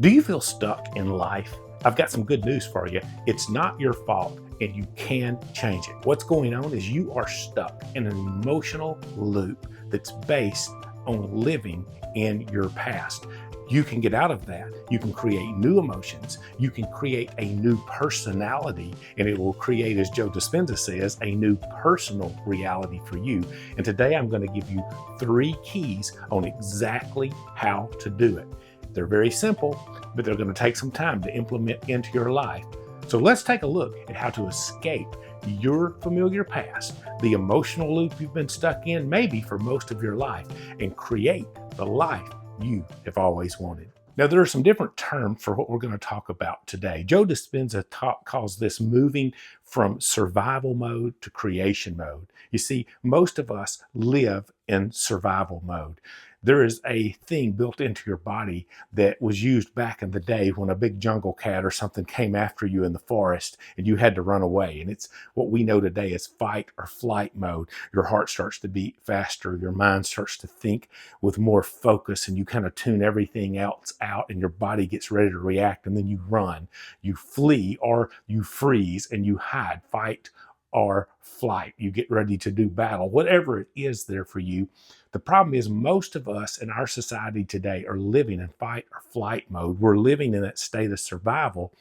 Do you feel stuck in life? I've got some good news for you. It's not your fault and you can change it. What's going on is you are stuck in an emotional loop that's based on living in your past. You can get out of that. You can create new emotions. You can create a new personality, and it will create, as Joe Dispenza says, a new personal reality for you. And today I'm going to give you 3 keys on exactly how to do it. They're very simple, but they're going to take some time to implement into your life. So let's take a look at how to escape your familiar past, the emotional loop you've been stuck in, maybe for most of your life, and create the life you have always wanted. Now, there are some different terms for what we're going to talk about today. Joe Dispenza calls this moving from survival mode to creation mode. You see, most of us live in survival mode. There is a thing built into your body that was used back in the day when a big jungle cat or something came after you in the forest and you had to run away. And it's what we know today as fight or flight mode. Your heart starts to beat faster. Your mind starts to think with more focus, and you kind of tune everything else out, and your body gets ready to react. And then you run, you flee, or you freeze and you hide, fight or flight. You get ready to do battle, whatever it is there for you. The problem is most of us in our society today are living in fight or flight mode. We're living in that state of survival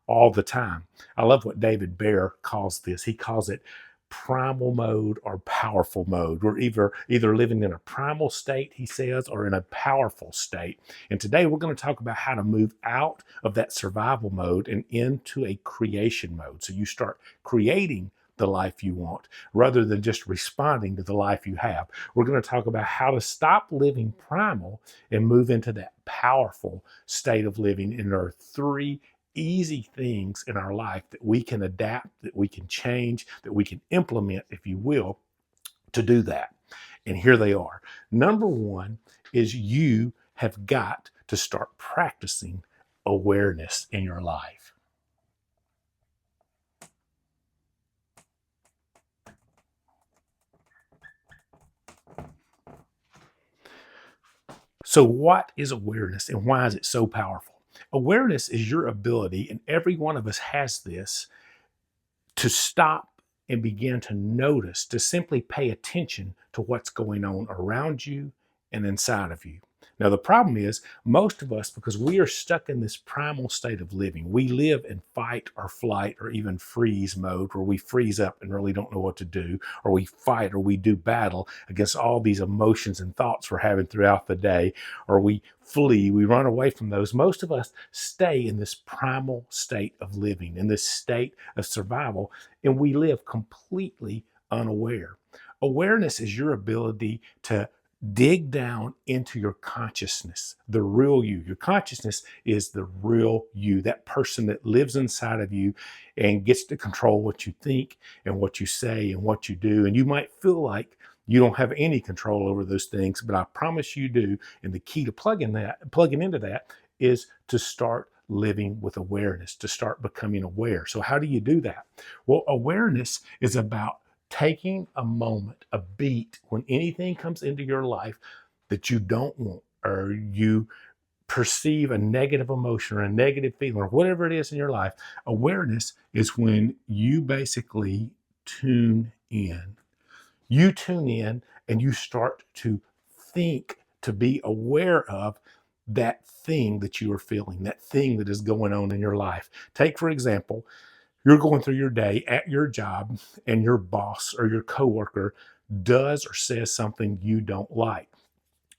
all the time. I love what David Bear calls this. He calls it primal mode or powerful mode. We're either living in a primal state, he says, or in a powerful state. And today we're going to talk about how to move out of that survival mode and into a creation mode. So you start creating the life you want rather than just responding to the life you have. We're going to talk about how to stop living primal and move into that powerful state of living. And there are 3 easy things in our life that we can adapt, that we can change, that we can implement, if you will, to do that. And here they are. Number 1 is you have got to start practicing awareness in your life. So, what is awareness and why is it so powerful? Awareness is your ability, and every one of us has this, to stop and begin to notice, to simply pay attention to what's going on around you and inside of you. Now, the problem is, most of us, because we are stuck in this primal state of living, we live in fight or flight or even freeze mode, where we freeze up and really don't know what to do, or we fight or we do battle against all these emotions and thoughts we're having throughout the day, or we flee, we run away from those. Most of us stay in this primal state of living, in this state of survival, and we live completely unaware. Awareness is your ability to dig down into your consciousness, the real you. Your consciousness is the real you, that person that lives inside of you and gets to control what you think and what you say and what you do. And you might feel like you don't have any control over those things, but I promise you do. And the key to plugging into that is to start living with awareness, to start becoming aware. So how do you do that? Well, awareness is about taking a moment, a beat, when anything comes into your life that you don't want, or you perceive a negative emotion or a negative feeling or whatever it is in your life. Awareness is when you basically tune in. You tune in and you start to think, to be aware of that thing that you are feeling, that thing that is going on in your life. Take, for example, you're going through your day at your job and your boss or your coworker does or says something you don't like.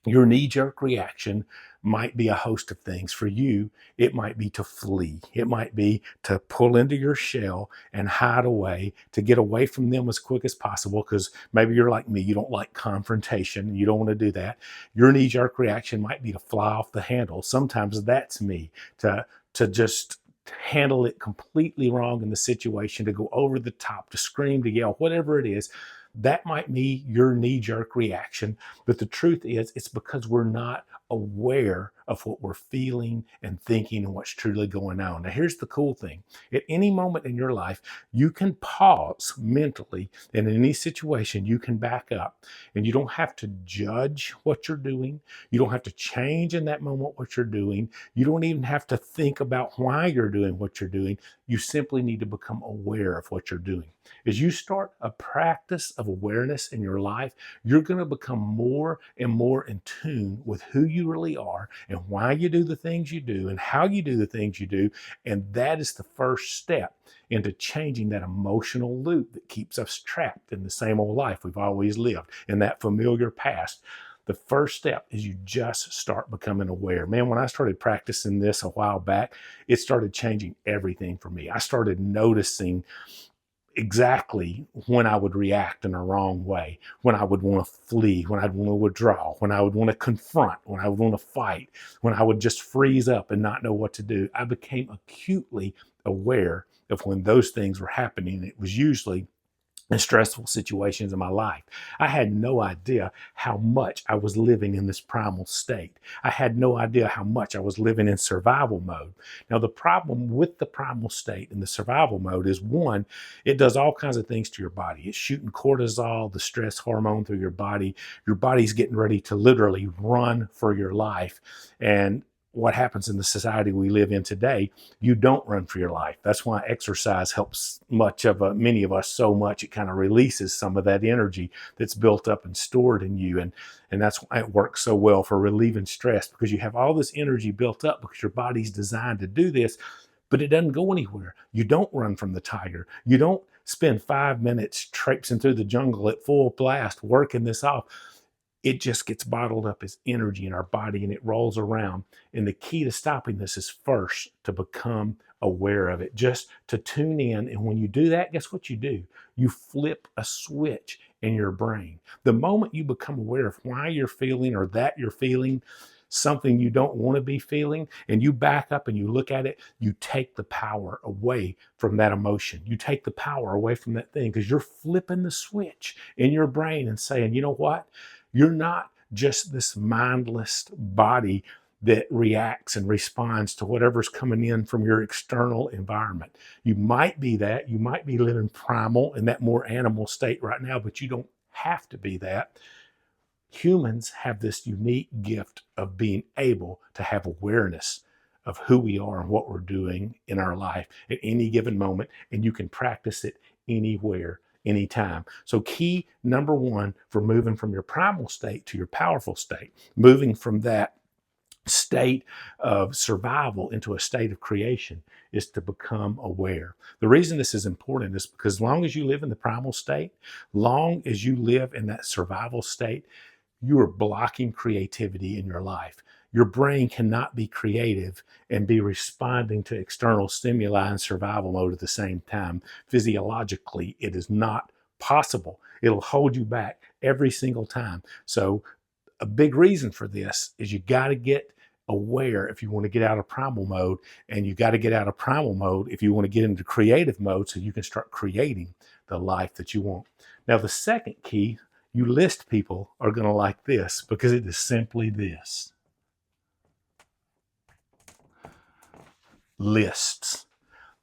Your knee-jerk reaction might be a host of things. For you, it might be to flee. It might be to pull into your shell and hide away, to get away from them as quick as possible, because maybe you're like me, you don't like confrontation, you don't want to do that. Your knee-jerk reaction might be to fly off the handle. Sometimes that's me, to just handle it completely wrong in the situation, to go over the top, to scream, to yell, whatever it is. That might be your knee-jerk reaction, but the truth is it's because we're not aware of what we're feeling and thinking and what's truly going on. Now, here's the cool thing. At any moment in your life, you can pause mentally, and in any situation, you can back up, and you don't have to judge what you're doing. You don't have to change in that moment what you're doing. You don't even have to think about why you're doing what you're doing. You simply need to become aware of what you're doing. As you start a practice of awareness in your life, you're going to become more and more in tune with who you really are and why you do the things you do and how you do the things you do. And that is the first step into changing that emotional loop that keeps us trapped in the same old life we've always lived, in that familiar past. The first step is you just start becoming aware. Man, when I started practicing this a while back, it started changing everything for me. I started noticing exactly when I would react in a wrong way, when I would want to flee, when I'd want to withdraw, when I would want to confront, when I would want to fight, when I would just freeze up and not know what to do. I became acutely aware of when those things were happening. It was usually in stressful situations in my life. I had no idea how much I was living in this primal state. I had no idea how much I was living in survival mode. Now, the problem with the primal state and the survival mode is, one, it does all kinds of things to your body. It's shooting cortisol, the stress hormone, through your body. Your body's getting ready to literally run for your life. And what happens in the society we live in today, you don't run for your life. That's why exercise helps many of us so much. It kind of releases some of that energy that's built up and stored in you. And that's why it works so well for relieving stress, because you have all this energy built up because your body's designed to do this, but it doesn't go anywhere. You don't run from the tiger. You don't spend 5 minutes traipsing through the jungle at full blast working this off. It just gets bottled up as energy in our body and it rolls around. And the key to stopping this is first to become aware of it, just to tune in. And when you do that, guess what you do? You flip a switch in your brain. The moment you become aware of why you're feeling, or that you're feeling something you don't want to be feeling, and you back up and you look at it, you take the power away from that emotion. You take the power away from that thing, because you're flipping the switch in your brain and saying, you know what? You're not just this mindless body that reacts and responds to whatever's coming in from your external environment. You might be that. You might be living primal in that more animal state right now, but you don't have to be that. Humans have this unique gift of being able to have awareness of who we are and what we're doing in our life at any given moment, and you can practice it anywhere, anytime. So key number one for moving from your primal state to your powerful state, moving from that state of survival into a state of creation, is to become aware. The reason this is important is because as long as you live in the primal state, long as you live in that survival state, you are blocking creativity in your life. Your brain cannot be creative and be responding to external stimuli in survival mode at the same time. Physiologically, it is not possible. It'll hold you back every single time. So a big reason for this is you got to get aware if you want to get out of primal mode, and you got to get out of primal mode if you want to get into creative mode so you can start creating the life that you want. Now, the second key, you list people are going to like this, because it is simply this. Lists.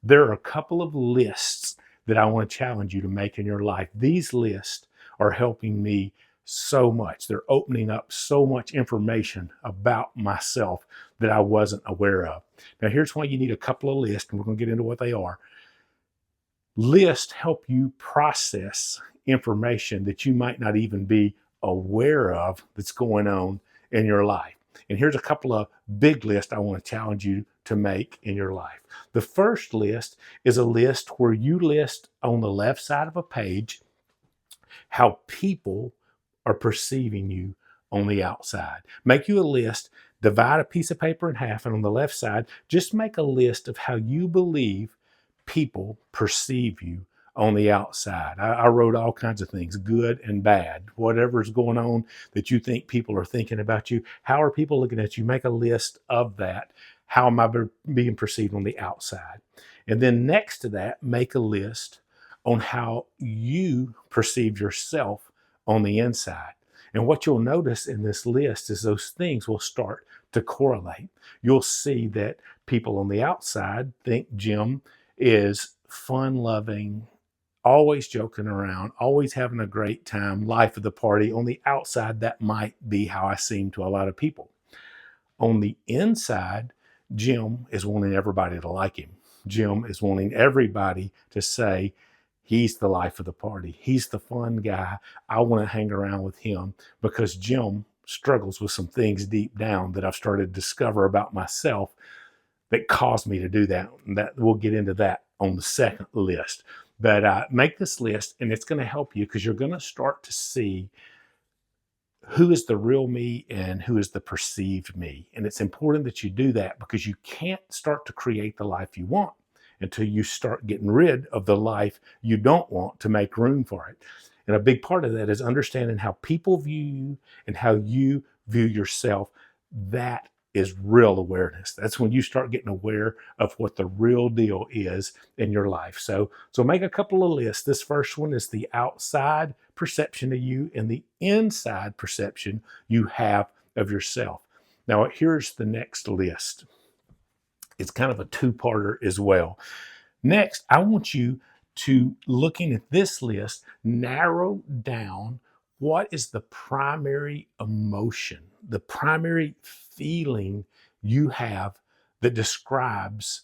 There are a couple of lists that I want to challenge you to make in your life. These lists are helping me so much. They're opening up so much information about myself that I wasn't aware of. Now, here's why you need a couple of lists, and we're going to get into what they are. Lists help you process information that you might not even be aware of that's going on in your life. And here's a couple of big lists I want to challenge you to make in your life. The first list is a list where you list on the left side of a page how people are perceiving you on the outside. Make you a list, divide a piece of paper in half, and on the left side, just make a list of how you believe people perceive you on the outside. I wrote all kinds of things, good and bad, whatever's going on that you think people are thinking about you. How are people looking at you? Make a list of that. How am I being perceived on the outside? And then next to that, make a list on how you perceive yourself on the inside. And what you'll notice in this list is those things will start to correlate. You'll see that people on the outside think Jim is fun loving, always joking around, always having a great time, life of the party. On the outside, that might be how I seem to a lot of people. On the inside, Jim is wanting everybody to like him. Jim is wanting everybody to say, he's the life of the party. He's the fun guy. I want to hang around with him, because Jim struggles with some things deep down that I've started to discover about myself that caused me to do that. And that we'll get into that on the second list. But make this list, and it's going to help you, because you're going to start to see who is the real me and who is the perceived me. And it's important that you do that, because you can't start to create the life you want until you start getting rid of the life you don't want to make room for it. And a big part of that is understanding how people view you and how you view yourself. That is real awareness. That's when you start getting aware of what the real deal is in your life. So make a couple of lists. This first one is the outside perception of you and the inside perception you have of yourself. Now, here's the next list. It's kind of a two-parter as well. Next, I want you to, looking at this list, narrow down what is the primary emotion, the primary feeling you have that describes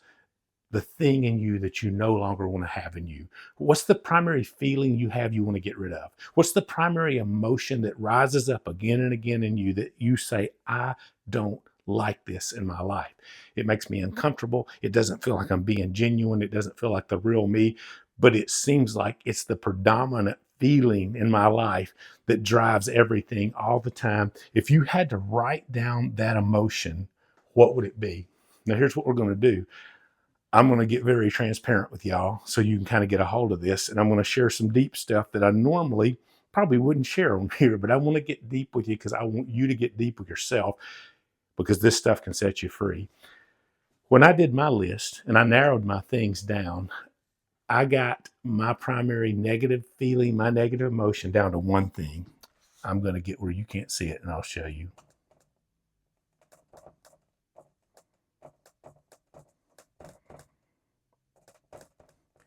the thing in you that you no longer want to have in you. What's the primary feeling you have you want to get rid of? What's the primary emotion that rises up again and again in you that you say, I don't like this in my life? It makes me uncomfortable. It doesn't feel like I'm being genuine. It doesn't feel like the real me, but it seems like it's the predominant feeling in my life that drives everything all the time. If you had to write down that emotion, what would it be? Now, here's what we're going to do. I'm going to get very transparent with y'all so you can kind of get a hold of this. And I'm going to share some deep stuff that I normally probably wouldn't share on here, but I want to get deep with you because I want you to get deep with yourself, because this stuff can set you free. When I did my list and I narrowed my things down, I got my primary negative feeling, my negative emotion down to one thing. I'm going to get where you can't see it and I'll show you.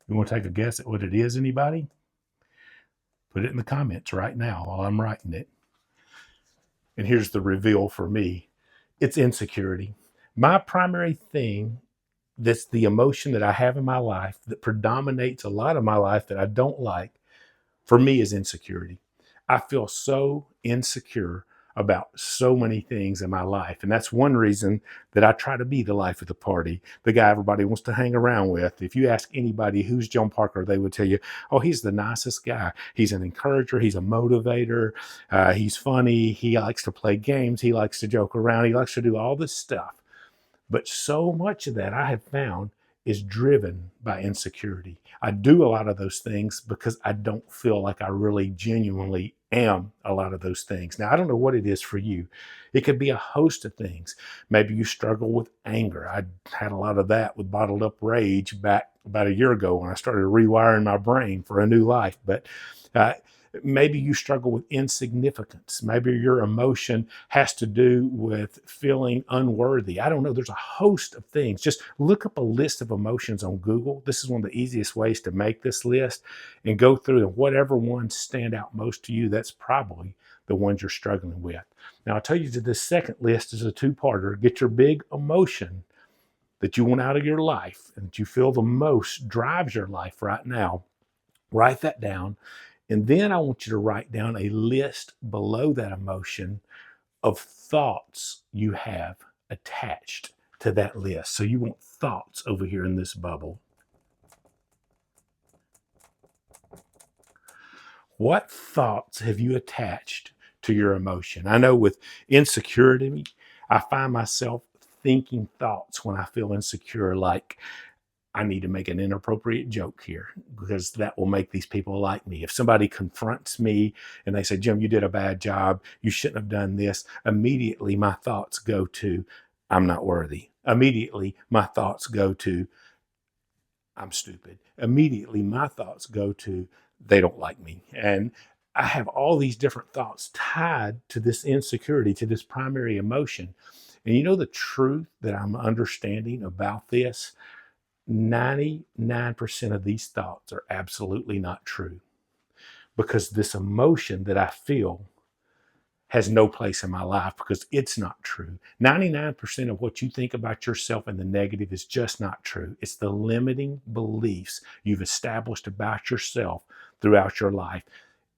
You want to take a guess at what it is, anybody? Put it in the comments right now while I'm writing it. And here's the reveal for me. It's insecurity. My primary thing, that's the emotion that I have in my life that predominates a lot of my life that I don't like, for me, is insecurity. I feel so insecure about so many things in my life. And that's one reason that I try to be the life of the party, the guy everybody wants to hang around with. If you ask anybody who's John Parker, they would tell you, oh, he's the nicest guy. He's an encourager. He's a motivator. He's funny. He likes to play games. He likes to joke around. He likes to do all this stuff. But so much of that, I have found, is driven by insecurity. I do a lot of those things because I don't feel like I really genuinely am a lot of those things. Now, I don't know what it is for you. It could be a host of things. Maybe you struggle with anger. I had a lot of that with bottled up rage back about a year ago when I started rewiring my brain for a new life. But maybe you struggle with insignificance. Maybe your emotion has to do with feeling unworthy. I don't know. There's a host of things. Just look up a list of emotions on Google. This is one of the easiest ways to make this list, and go through, and whatever ones stand out most to you, that's probably the ones you're struggling with. Now, I'll tell you that this second list is a two-parter. Get your big emotion that you want out of your life and that you feel the most drives your life right now. Write that down. And then I want you to write down a list below that emotion of thoughts you have attached to that list. So you want thoughts over here in this bubble. What thoughts have you attached to your emotion? I know with insecurity, I find myself thinking thoughts when I feel insecure, like, I need to make an inappropriate joke here because that will make these people like me. If somebody confronts me and they say, Jim, you did a bad job, you shouldn't have done this, immediately my thoughts go to, I'm not worthy. Immediately my thoughts go to, I'm stupid. Immediately my thoughts go to, they don't like me. And I have all these different thoughts tied to this insecurity, to this primary emotion. And you know the truth that I'm understanding about this? 99% of these thoughts are absolutely not true, because this emotion that I feel has no place in my life because it's not true. 99% of what you think about yourself in the negative is just not true. It's the limiting beliefs you've established about yourself throughout your life.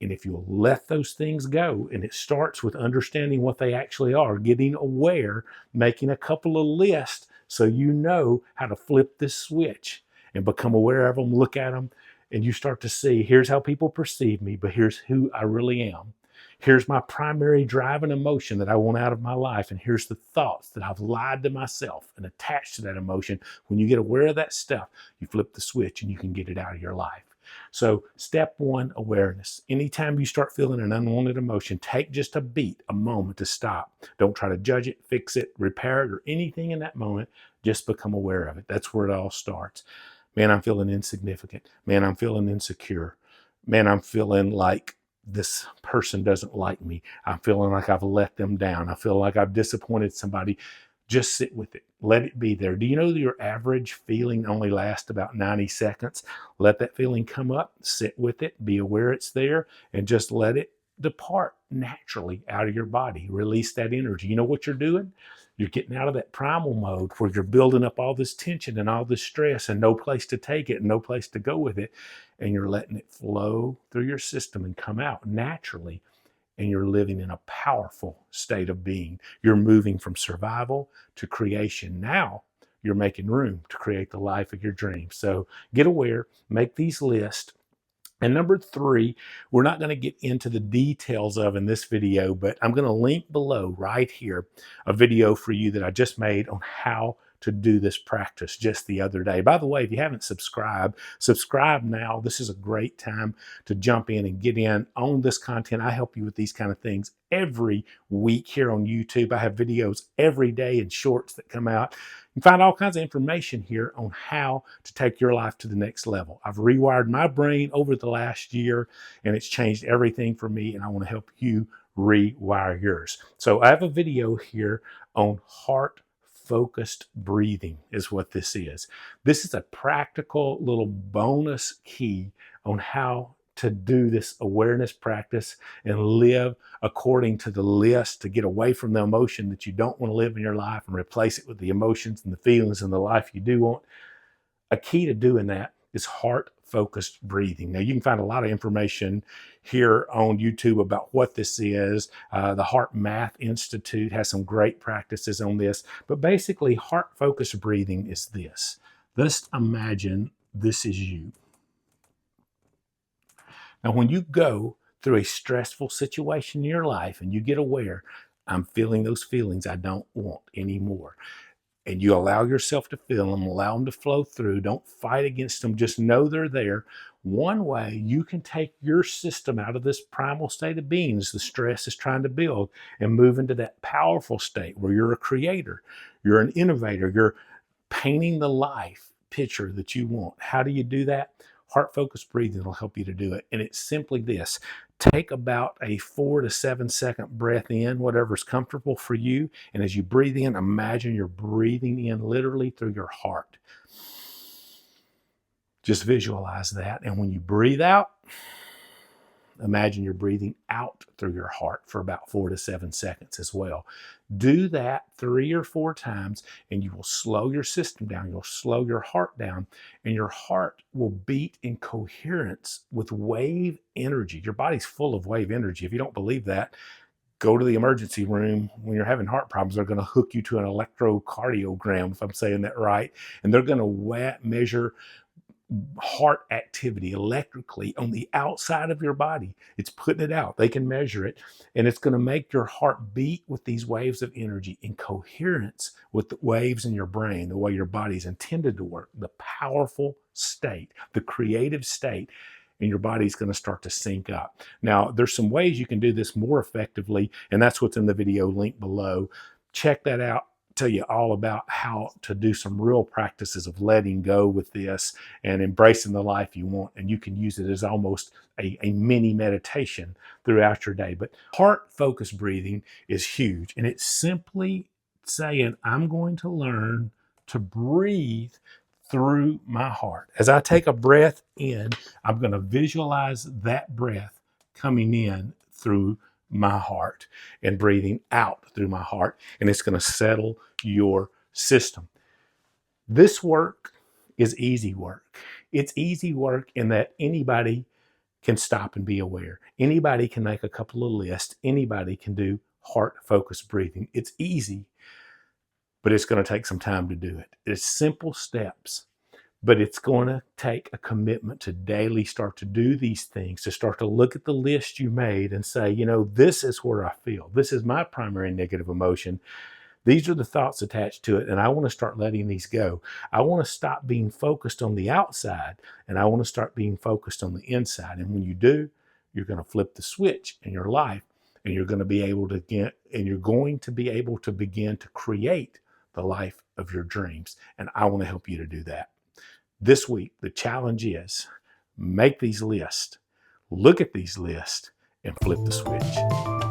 And if you'll let those things go, and it starts with understanding what they actually are, getting aware, making a couple of lists so you know how to flip this switch and become aware of them, look at them, and you start to see, here's how people perceive me, but here's who I really am. Here's my primary drive and emotion that I want out of my life. And here's the thoughts that I've lied to myself and attached to that emotion. When you get aware of that stuff, you flip the switch and you can get it out of your life. So step one, awareness. Anytime you start feeling an unwanted emotion, take just a beat, a moment to stop. Don't try to judge it, fix it, repair it, or anything in that moment. Just become aware of it. That's where it all starts. Man, I'm feeling insignificant. Man, I'm feeling insecure. Man, I'm feeling like this person doesn't like me. I'm feeling like I've let them down. I feel like I've disappointed somebody. Just sit with it. Let it be there. Do you know that your average feeling only lasts about 90 seconds? Let that feeling come up, sit with it, be aware it's there, and just let it depart naturally out of your body. Release that energy. You know what you're doing? You're getting out of that primal mode where you're building up all this tension and all this stress and no place to take it and no place to go with it. And you're letting it flow through your system and come out naturally. And you're living in a powerful state of being. You're moving from survival to creation. Now you're making room to create the life of your dreams. So get aware, make these lists. And number three, we're not going to get into the details of in this video, but I'm going to link below right here a video for you that I just made on how to do this practice just the other day. By the way, if you haven't subscribed, subscribe now. This is a great time to jump in and get in on this content. I help you with these kind of things every week here on YouTube. I have videos every day and shorts that come out. You can find all kinds of information here on how to take your life to the next level. I've rewired my brain over the last year, and it's changed everything for me, and I want to help you rewire yours. So I have a video here on heart-focused breathing is what this is. This is a practical little bonus key on how to do this awareness practice and live according to the list, to get away from the emotion that you don't want to live in your life and replace it with the emotions and the feelings and the life you do want. A key to doing that is heart-focused breathing. Now, you can find a lot of information here on YouTube about what this is. The Heart Math Institute has some great practices on this. But basically, heart-focused breathing is this. Just imagine this is you. Now, when you go through a stressful situation in your life and you get aware, I'm feeling those feelings I don't want anymore. And you allow yourself to feel them, allow them to flow through. Don't fight against them. Just know they're there. One way you can take your system out of this primal state of being as the stress is trying to build and move into that powerful state where you're a creator, you're an innovator, you're painting the life picture that you want. How do you do that? Heart-focused breathing will help you to do it. And it's simply this. Take about a 4 to 7 second breath in, whatever's comfortable for you. And as you breathe in, imagine you're breathing in literally through your heart. Just visualize that. And when you breathe out, imagine you're breathing out through your heart for about 4 to 7 seconds as well. Do that 3 or 4 times, and you will slow your system down. You'll slow your heart down, and your heart will beat in coherence with wave energy. Your body's full of wave energy. If you don't believe that, go to the emergency room when you're having heart problems. They're going to hook you to an electrocardiogram, if I'm saying that right, and they're going to measure heart activity electrically on the outside of your body. It's putting it out. They can measure it, and it's going to make your heart beat with these waves of energy in coherence with the waves in your brain, the way your body's intended to work, the powerful state, the creative state, and your body's going to start to sync up. Now, there's some ways you can do this more effectively, and that's what's in the video link below. Check that out. tell you all about how to do some real practices of letting go with this and embracing the life you want. And you can use it as almost a mini meditation throughout your day. But heart focused breathing is huge. And it's simply saying, I'm going to learn to breathe through my heart. As I take a breath in, I'm going to visualize that breath coming in through my heart and breathing out through my heart, and it's going to settle your system. This work is easy work. It's easy work in that anybody can stop and be aware. Anybody can make a couple of lists. Anybody can do heart focused breathing. It's easy, but it's going to take some time to do it. It's simple steps, but it's going to take a commitment to daily start to do these things, to start to look at the list you made and say, this is where I feel. This is my primary negative emotion. These are the thoughts attached to it, and I want to start letting these go. I want to stop being focused on the outside, and I want to start being focused on the inside. And when you do, you're going to flip the switch in your life, and you're going to be able to begin to create the life of your dreams. And I want to help you to do that. This week, the challenge is make these lists, look at these lists, and flip the switch.